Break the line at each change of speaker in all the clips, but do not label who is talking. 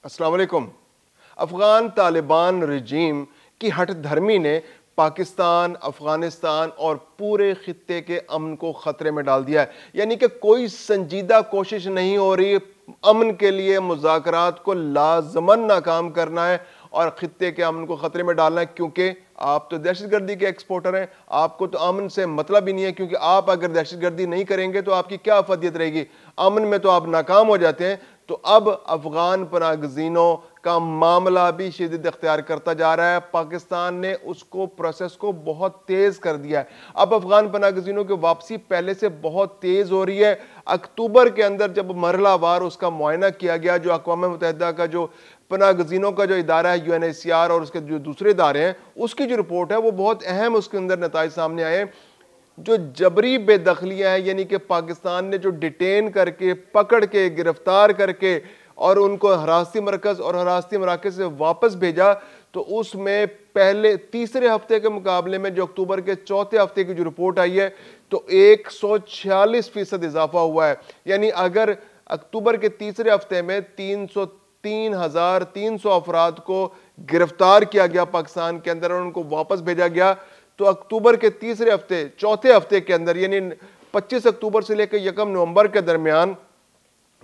السلام علیکم۔ افغان طالبان رجیم کی ہٹ دھرمی نے پاکستان، افغانستان اور پورے خطے کے امن کو خطرے میں ڈال دیا ہے، یعنی کہ کوئی سنجیدہ کوشش نہیں ہو رہی امن کے لیے مذاکرات کو لازماً ناکام کرنا ہے اور خطے کے امن کو خطرے میں ڈالنا ہے، کیونکہ آپ تو دہشت گردی کے ایکسپورٹر ہیں، آپ کو تو امن سے مطلب ہی نہیں ہے، کیونکہ آپ اگر دہشت گردی نہیں کریں گے تو آپ کی کیا افادیت رہے گی؟ امن میں تو آپ ناکام ہو جاتے ہیں۔ تو اب افغان پناہ گزینوں کا معاملہ بھی شدت اختیار کرتا جا رہا ہے۔ پاکستان نے اس کو پروسیس کو بہت تیز کر دیا ہے۔ اب افغان پناہ گزینوں کی واپسی پہلے سے بہت تیز ہو رہی ہے۔ اکتوبر کے اندر جب مرحلہ وار اس کا معائنہ کیا گیا، جو اقوام متحدہ کا جو پناہ گزینوں کا جو ادارہ ہے UNHCR اور اس کے جو دوسرے ادارے ہیں، اس کی جو رپورٹ ہے وہ بہت اہم اس کے اندر نتائج سامنے آئے ہیں۔ جو جبری بے دخلیاں ہیں، یعنی کہ پاکستان نے جو ڈیٹین کر کے، پکڑ کے، گرفتار کر کے اور ان کو حراستی مرکز اور حراستی مراکز سے واپس بھیجا، تو اس میں پہلے تیسرے ہفتے کے مقابلے میں جو اکتوبر کے چوتھے ہفتے کی جو رپورٹ آئی ہے تو 146% اضافہ ہوا ہے۔ یعنی اگر اکتوبر کے تیسرے ہفتے میں 303,300 افراد کو گرفتار کیا گیا پاکستان کے اندر اور ان کو واپس بھیجا گیا، تو اکتوبر کے تیسرے ہفتے، چوتھے ہفتے کے اندر، یعنی 25 اکتوبر سے لے کے 1 نومبر کے درمیان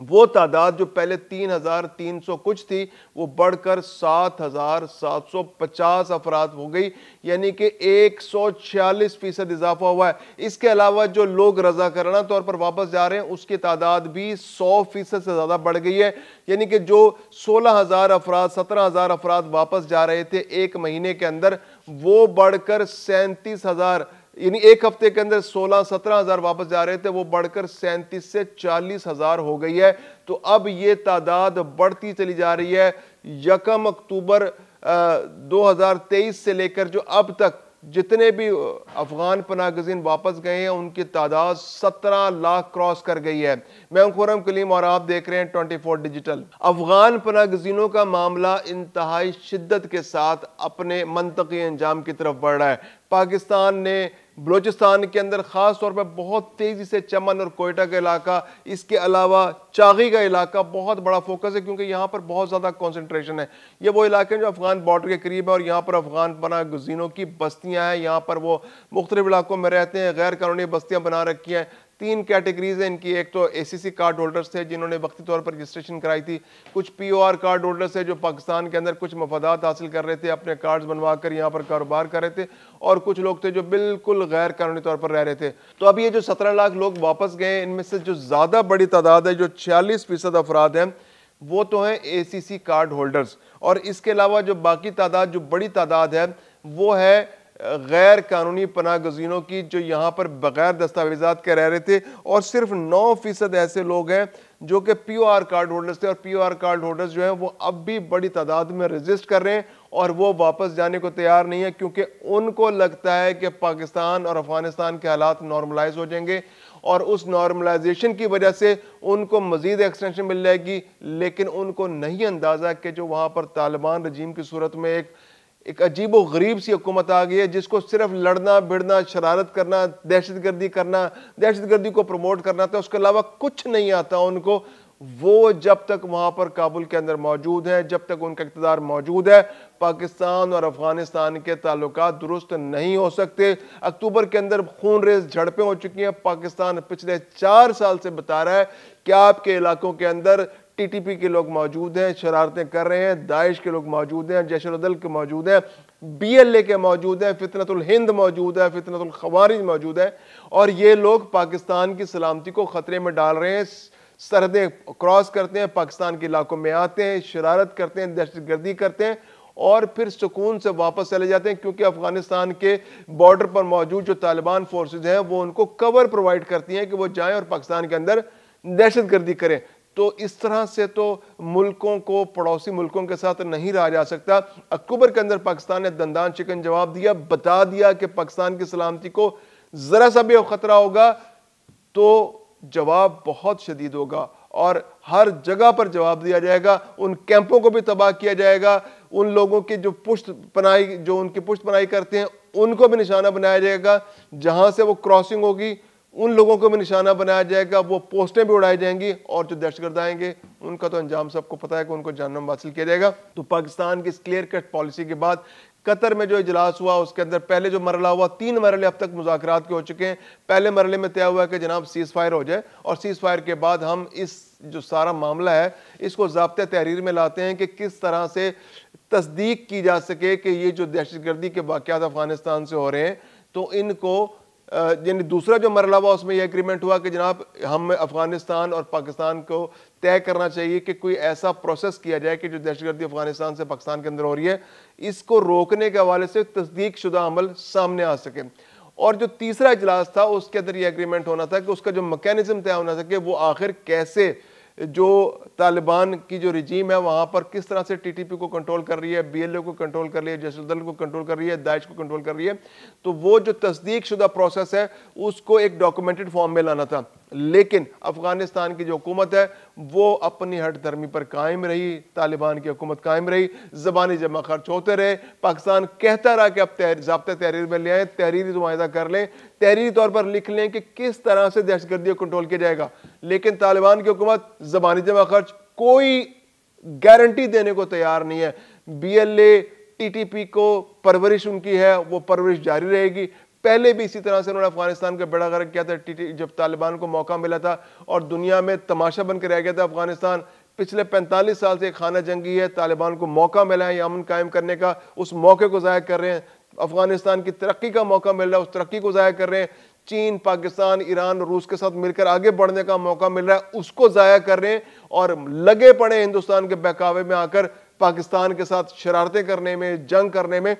وہ تعداد جو پہلے 3,300 کچھ تھی وہ بڑھ کر 7,750 افراد ہو گئی، یعنی کہ 146% اضافہ ہوا ہے۔ اس کے علاوہ جو لوگ رضاکارانہ طور پر واپس جا رہے ہیں اس کی تعداد بھی 100% سے زیادہ بڑھ گئی ہے، یعنی کہ جو 16,000 افراد، 17,000 افراد واپس جا رہے تھے ایک مہینے کے اندر، وہ بڑھ کر 37,000، یعنی ایک ہفتے کے اندر 16-17 ہزار واپس جا رہے تھے، وہ بڑھ کر 37 سے 40,000 ہو گئی ہے۔ تو اب یہ تعداد بڑھتی چلی جا رہی ہے۔ 1 اکتوبر 2023 سے لے کر جو اب تک جتنے بھی افغان پناہ گزین واپس گئے ہیں ان کی تعداد 17 لاکھ کراس کر گئی ہے۔ میں ہوں خرم کلیم اور آپ دیکھ رہے ہیں 24 ڈیجیٹل۔ افغان پناہ گزینوں کا معاملہ انتہائی شدت کے ساتھ اپنے منطقی انجام کی طرف بڑھ رہا ہے۔ پاکستان نے بلوچستان کے اندر خاص طور پر بہت تیزی سے چمن اور کوئٹہ کا علاقہ، اس کے علاوہ چاغی کا علاقہ بہت بڑا فوکس ہے، کیونکہ یہاں پر بہت زیادہ کنسنٹریشن ہے۔ یہ وہ علاقے ہیں جو افغان بارڈر کے قریب ہے اور یہاں پر افغان پناہ گزینوں کی بستیاں ہیں۔ یہاں پر وہ مختلف علاقوں میں رہتے ہیں، غیر قانونی بستیاں بنا رکھی ہیں۔ 3 کیٹیگریز ہیں ان کی۔ ایک تو ACC کارڈ ہولڈرز تھے جنہوں نے وقتی طور پر رجسٹریشن کرائی تھی، کچھ POR کارڈ ہولڈرز تھے جو پاکستان کے اندر کچھ مفادات حاصل کر رہے تھے، اپنے کارڈز بنوا کر یہاں پر کاروبار کر رہے تھے، اور کچھ لوگ تھے جو بالکل غیر قانونی طور پر رہ رہے تھے۔ تو اب یہ جو 17 لاکھ لوگ واپس گئے، ان میں سے جو زیادہ بڑی تعداد ہے، جو 46% افراد ہیں، وہ تو ہیں ACC کارڈ ہولڈرز، اور اس کے علاوہ جو باقی تعداد، جو بڑی تعداد ہے، وہ ہے غیر قانونی پناہ گزینوں کی، جو یہاں پر بغیر دستاویزات کے رہ رہے تھے، اور صرف 9% ایسے لوگ ہیں جو کہ POR کارڈ ہولڈرز تھے، اور POR کارڈ ہولڈرز جو ہیں وہ اب بھی بڑی تعداد میں رجسٹ کر رہے ہیں اور وہ واپس جانے کو تیار نہیں ہے، کیونکہ ان کو لگتا ہے کہ پاکستان اور افغانستان کے حالات نارملائز ہو جائیں گے اور اس نارملائزیشن کی وجہ سے ان کو مزید ایکسٹینشن مل جائے گی، لیکن ان کو نہیں اندازہ کہ جو وہاں پر طالبان رجیم کی صورت میں ایک عجیب و غریب سی حکومت آ گئی ہے، جس کو صرف لڑنا بھڑنا، شرارت کرنا، دہشت گردی کرنا، دہشت گردی کو پروموٹ کرنا تھا، اس کے علاوہ کچھ نہیں آتا ان کو۔ وہ جب تک وہاں پر کابل کے اندر موجود ہیں، جب تک ان کا اقتدار موجود ہے، پاکستان اور افغانستان کے تعلقات درست نہیں ہو سکتے۔ اکتوبر کے اندر خون ریز جھڑپیں ہو چکی ہیں۔ پاکستان پچھلے 4 سال سے بتا رہا ہے کہ آپ کے علاقوں کے اندر TTP کے لوگ موجود ہیں، شرارتیں کر رہے ہیں، داعش کے لوگ موجود ہیں، جیش العدل کے موجود ہیں، BLA کے موجود ہیں، فتنۃ الہند موجود ہے، فتنۃ الخوارج موجود ہے، اور یہ لوگ پاکستان کی سلامتی کو خطرے میں ڈال رہے ہیں۔ سرحدیں کراس کرتے ہیں، پاکستان کے علاقوں میں آتے ہیں، شرارت کرتے ہیں، دہشت گردی کرتے ہیں، اور پھر سکون سے واپس چلے جاتے ہیں، کیونکہ افغانستان کے بارڈر پر موجود جو طالبان فورسز ہیں وہ ان کو کور پرووائڈ کرتی ہیں کہ وہ جائیں اور پاکستان کے اندر دہشت گردی کریں۔ تو اس طرح سے تو ملکوں کو، پڑوسی ملکوں کے ساتھ نہیں رہا جا سکتا۔ اکتوبر کے اندر پاکستان نے دندان چکن جواب دیا، بتا دیا کہ پاکستان کی سلامتی کو ذرا سا بھی خطرہ ہوگا تو جواب بہت شدید ہوگا، اور ہر جگہ پر جواب دیا جائے گا۔ ان کیمپوں کو بھی تباہ کیا جائے گا، ان لوگوں کی جو ان کی پشت پناہی کرتے ہیں ان کو بھی نشانہ بنایا جائے گا۔ جہاں سے وہ کراسنگ ہوگی ان لوگوں کو بھی نشانہ بنایا جائے گا, وہ پوسٹیں بھی اڑائی جائیں گی, اور جو دہشت گرد آئیں گے ان کا تو انجام سب کو پتہ ہے کہ ان کو جہنم حاصل کیا جائے گا. تو پاکستان کی اس کلیئر کٹ پالیسی کے بعد قطر میں جو اجلاس ہوا اس کے اندر پہلے جو مرحلہ ہوا, 3 مرحلے اب تک مذاکرات کے ہو چکے ہیں. پہلے مرحلے میں طے ہوا کہ جناب سیز فائر ہو جائے, اور سیز فائر کے بعد ہم اس جو سارا معاملہ ہے اس کو ضابطۂ تحریر میں لاتے ہیں کہ کس طرح سے تصدیق کی جا سکے کہ یہ جو دہشت گردی کے واقعات افغانستان سے ہو رہے ہیں تو ان کو یعنی دوسرا جو مرحلہ ہوا اس میں یہ ایگریمنٹ ہوا کہ جناب ہم افغانستان اور پاکستان کو طے کرنا چاہیے کہ کوئی ایسا پروسیس کیا جائے کہ جو دہشت گردی افغانستان سے پاکستان کے اندر ہو رہی ہے اس کو روکنے کے حوالے سے تصدیق شدہ عمل سامنے آ سکے. اور جو تیسرا اجلاس تھا اس کے اندر یہ ایگریمنٹ ہونا تھا کہ اس کا جو میکینزم طے ہونا تھا کہ وہ آخر کیسے جو طالبان کی جو رجیم ہے وہاں پر کس طرح سے ٹی ٹی پی کو کنٹرول کر رہی ہے, بی ایل او کو کنٹرول کر رہی ہے, جیش الدل کو کنٹرول کر رہی ہے, داعش کو کنٹرول کر رہی ہے. تو وہ جو تصدیق شدہ پروسیس ہے اس کو ایک ڈاکومنٹڈ فارم میں لانا تھا. لیکن افغانستان کی جو حکومت ہے وہ اپنی ہٹ دھرمی پر قائم رہی, طالبان کی حکومت قائم رہی, زبانی جمع خرچ ہوتے رہے. پاکستان کہتا رہا کہ اب ضابطۂ تحریر میں لے آئیں, تحریری معاہدہ کر لیں, تحریری طور پر لکھ لیں کہ کس طرح سے دہشت گردی کو کنٹرول کیا جائے گا. لیکن طالبان کی حکومت زبانی جمع خرچ کوئی گارنٹی دینے کو تیار نہیں ہے. B L A T T P کو پرورش ان کی ہے, وہ پرورش جاری رہے گی. پہلے بھی اسی طرح سے انہوں نے افغانستان کا بیڑا غرق کیا تھا جب طالبان کو موقع ملا تھا اور دنیا میں تماشا بن کے رہ گیا تھا افغانستان. پچھلے 45 سال سے ایک خانہ جنگی ہے, طالبان کو موقع ملا ہے امن قائم کرنے کا, اس موقع کو ضائع کر رہے ہیں. افغانستان کی ترقی کا موقع مل رہا ہے, اس ترقی کو ضائع کر رہے ہیں. چین, پاکستان, ایران اور روس کے ساتھ مل کر آگے بڑھنے کا موقع مل رہا ہے, اس کو ضائع کر رہے ہیں اور لگے پڑے ہندوستان کے بہکاوے میں آ کر پاکستان کے ساتھ شرارتیں کرنے میں, جنگ کرنے میں.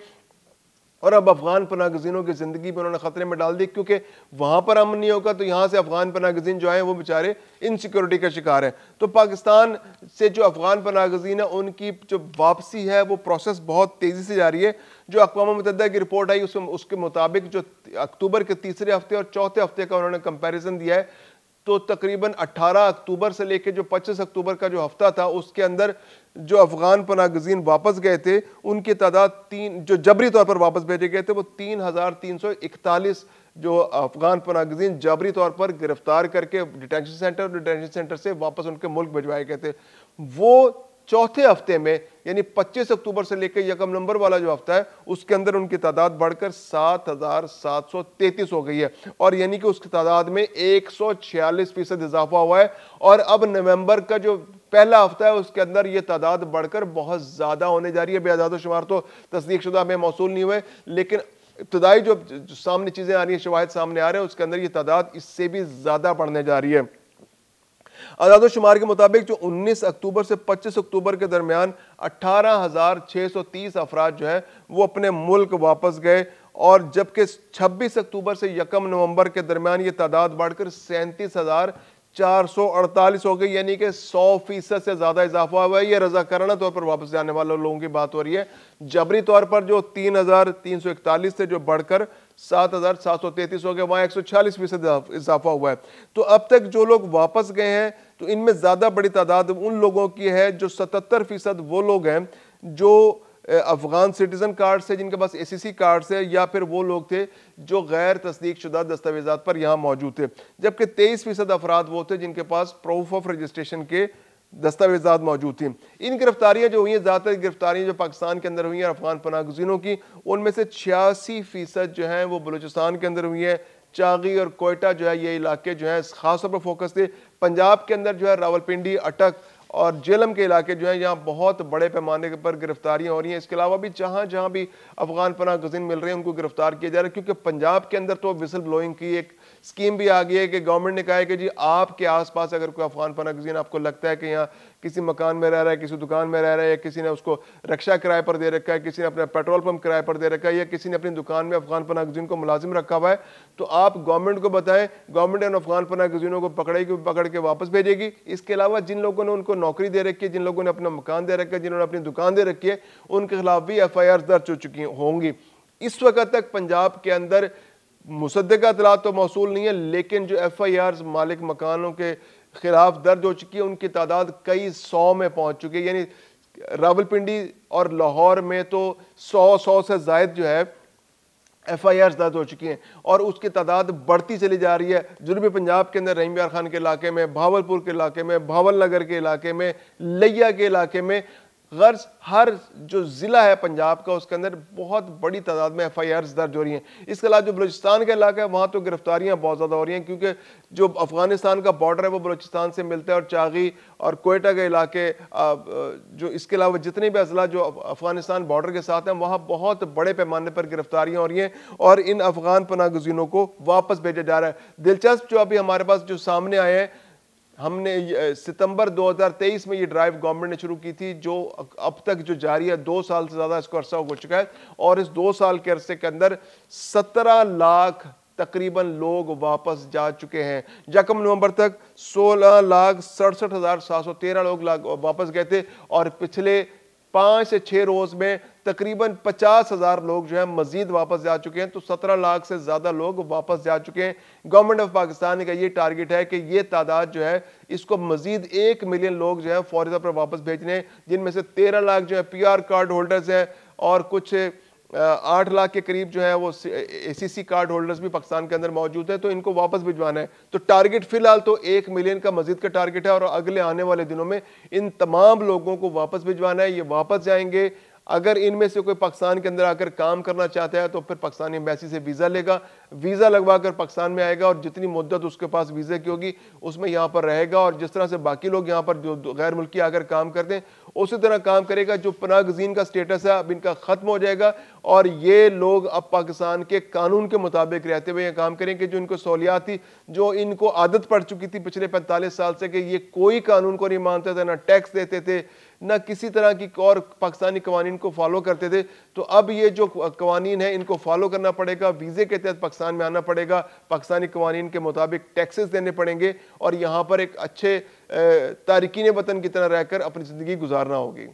اور اب افغان پناہ گزینوں کی زندگی بھی انہوں نے خطرے میں ڈال دی, کیونکہ وہاں پر امن نہیں ہوگا تو یہاں سے افغان پناہ گزین جو ہیں وہ بیچارے انسیکیورٹی کا شکار ہیں. تو پاکستان سے جو افغان پناہ گزین ہیں ان کی جو واپسی ہے وہ پروسیس بہت تیزی سے جاری ہے. جو اقوام متحدہ کی رپورٹ آئی اس کے مطابق جو اکتوبر کے تیسرے ہفتے اور چوتھے ہفتے کا انہوں نے کمپیریزن دیا ہے تو تقریباً 18 اکتوبر سے لے کے جو 25 اکتوبر کا جو ہفتہ تھا اس کے اندر جو افغان پناہ گزین واپس گئے تھے ان کی تعداد جو جبری طور پر واپس بھیجے گئے تھے وہ 3341 جو افغان پناہ گزین جبری طور پر گرفتار کر کے ڈیٹینشن سینٹر سے واپس ان کے ملک بھجوائے گئے تھے. وہ چوتھے ہفتے میں یعنی 25 اکتوبر سے لے کے 1 نومبر والا جو ہفتہ ہے اس کے اندر ان کی تعداد بڑھ کر 7733 ہو گئی ہے, اور یعنی کہ اس کی تعداد میں 146% اضافہ ہوا ہے. اور اب نومبر کا جو پہلا ہفتہ ہے اس کے اندر یہ تعداد بڑھ کر بہت زیادہ ہونے جا رہی ہے. بے اعداد و شمار تو تصدیق شدہ میں موصول نہیں ہوئے, لیکن ابتدائی جو سامنے چیزیں آ رہی ہیں, شواہد سامنے آ رہے ہیں, اس کے اندر یہ تعداد اس سے بھی زیادہ بڑھنے جا رہی ہے. اعداد و شمار کے مطابق جو 19 اکتوبر سے 25 اکتوبر کے درمیان 18,630 افراد جو ہے وہ اپنے ملک واپس گئے, اور جبکہ 26 اکتوبر سے 1 نومبر کے درمیان یہ تعداد بڑھ کر 37,448 ہو گئی, یعنی کہ 100% سے زیادہ اضافہ ہوا ہے. یہ رضاکارانہ طور پر واپس جانے والے لوگوں کی بات ہو رہی ہے. جبری طور پر جو 3,341 سے جو بڑھ کر 7,733 ہو گئے, وہاں 146% اضافہ ہوا ہے. تو اب تک جو لوگ واپس گئے ہیں تو ان میں زیادہ بڑی تعداد ان لوگوں کی ہے جو 77% وہ لوگ ہیں جو افغان سٹیزن کارڈ سے, جن کے پاس ACC کارڈ سے, یا پھر وہ لوگ تھے جو غیر تصدیق شدہ دستاویزات پر یہاں موجود تھے. جبکہ 23% افراد وہ تھے جن کے پاس پروف آف رجسٹریشن کے دستاویزات موجود تھیں. ان گرفتاریاں جو ہوئی ہیں, زیادہ تر گرفتاریاں جو پاکستان کے اندر ہوئی ہیں افغان پناہ گزینوں کی, ان میں سے 86% جو ہیں وہ بلوچستان کے اندر ہوئی ہیں. چاغی اور کوئٹہ جو ہے یہ علاقے جو ہیں خاص طور پر فوکس تھے. پنجاب کے اندر جو ہے راولپنڈی, اٹک اور جیلم کے علاقے جو ہیں یہاں بہت بڑے پیمانے پر گرفتاریاں ہو رہی ہیں. اس کے علاوہ بھی جہاں جہاں بھی افغان پناہ گزین مل رہے ہیں ان کو گرفتار کیا جا رہا ہے, کیونکہ پنجاب کے اندر تو وسل بلوئنگ کی ایک اسکیم بھی آ گئی ہے کہ گورنمنٹ نے کہا ہے کہ جی آپ کے آس پاس اگر کوئی افغان پناہ گزین آپ کو لگتا ہے کہ یہاں کسی مکان میں رہ رہا ہے, کسی دکان میں رہ رہا ہے, یا کسی نے اس کو رکشہ کرائے پر دے رکھا ہے, کسی نے اپنا پیٹرول پمپ کرائے پر دے رکھا ہے, یا کسی نے اپنی دکان میں افغان پناہ گزین کو ملازم رکھا ہوا ہے, تو آپ گورنمنٹ کو بتائیں, گورنمنٹ ان افغان پناہ گزینوں کو پکڑ کے واپس بھیجے گی. اس کے علاوہ جن لوگوں نے ان کو نوکری دے رکھی ہے, جن لوگوں نے اپنا مکان دے رکھا ہے, جنہوں نے اپنی دکان دے رکھی ہے, ان کے خلاف بھی FIR درج ہو چکی ہوں گی. اس وقت تک پنجاب کے اندر مصدقہ اطلاعات تو موصول نہیں ہے, لیکن جو FIRs مالک مکانوں کے خلاف درج ہو چکی ہے ان کی تعداد کئی 100 میں پہنچ چکی ہے. یعنی راولپنڈی اور لاہور میں تو 100 سے زائد جو ہے FIRs درج ہو چکی ہیں اور اس کی تعداد بڑھتی چلی جا رہی ہے۔ جنوبی پنجاب کے اندر رحیم یار خان کے علاقے میں، بہاولپور کے علاقے میں، بھاول نگر کے علاقے میں، لیا کے علاقے میں، غرض ہر جو ضلع ہے پنجاب کا اس کے اندر بہت بڑی تعداد میں FIRs درج ہو رہی ہیں۔ اس کے علاوہ جو بلوچستان کا علاقہ ہے وہاں تو گرفتاریاں بہت زیادہ ہو رہی ہیں، کیونکہ جو افغانستان کا بارڈر ہے وہ بلوچستان سے ملتا ہے، اور چاغی اور کوئٹہ کے علاقے، جو اس کے علاوہ جتنے بھی اضلاع جو افغانستان بارڈر کے ساتھ ہیں وہاں بہت بڑے پیمانے پر گرفتاریاں ہو رہی ہیں اور ان افغان پناہ گزینوں کو واپس بھیجا جا رہا ہے۔ دلچسپ جو ابھی ہمارے پاس جو سامنے آئے ہیں، ہم نے ستمبر 2023 میں یہ ڈرائیو گورنمنٹ نے شروع کی تھی، جو اب تک جو جاری ہے 2 سال سے زیادہ اس کو عرصہ ہو چکا ہے، اور اس 2 سال کے عرصے کے اندر 17 لاکھ تقریباً لوگ واپس جا چکے ہیں۔ 1 نومبر تک 16,67,713 لوگ واپس گئے تھے، اور پچھلے 5 سے 6 روز میں تقریباً 50,000 لوگ جو ہیں مزید واپس جا چکے ہیں، تو 17 لاکھ سے زیادہ لوگ واپس جا چکے ہیں۔ گورنمنٹ آف پاکستان کا یہ ٹارگٹ ہے کہ یہ تعداد جو ہے اس کو مزید 1 ملین لوگ جو ہیں فوری طور پر واپس بھیجنے ہیں، جن میں سے 13 لاکھ جو ہے PR کارڈ ہولڈرز ہیں، اور کچھ 8 لاکھ کے قریب جو ہے وہ ACC کارڈ ہولڈرز بھی پاکستان کے اندر موجود ہیں، تو ان کو واپس بھجوانا ہے۔ تو ٹارگٹ فی الحال تو 1 ملین کا مزید کا ٹارگٹ ہے، اور اگلے آنے والے دنوں میں ان تمام لوگوں کو واپس بھجوانا ہے۔ یہ واپس جائیں گے، اگر ان میں سے کوئی پاکستان کے اندر آ کر کام کرنا چاہتا ہے تو پھر پاکستانی ایمبیسی سے ویزا لے گا، ویزا لگوا کر پاکستان میں آئے گا، اور جتنی مدت اس کے پاس ویزے کی ہوگی اس میں یہاں پر رہے گا، اور جس طرح سے باقی لوگ یہاں پر جو غیر ملکی آ کر کام کرتے ہیں اسی طرح کام کرے گا۔ جو پناہ گزین کا سٹیٹس ہے اب ان کا ختم ہو جائے گا، اور یہ لوگ اب پاکستان کے قانون کے مطابق رہتے ہوئے یہ کام کریں کہ جو ان کو سہولیات تھی، جو ان کو عادت پڑ چکی تھی پچھلے 45 سال سے کہ یہ کوئی قانون کو نہیں مانتے تھے، نہ ٹیکس دیتے تھے، نہ کسی طرح کی اور پاکستانی قوانین کو فالو کرتے تھے، تو اب یہ جو قوانین ہیں ان کو فالو کرنا پڑے گا، ویزے کے تحت پاکستان میں آنا پڑے گا، پاکستانی قوانین کے مطابق ٹیکسز دینے پڑیں گے، اور یہاں پر ایک اچھے تارکین وطن کی طرح رہ کر اپنی زندگی گزارنا ہوگی۔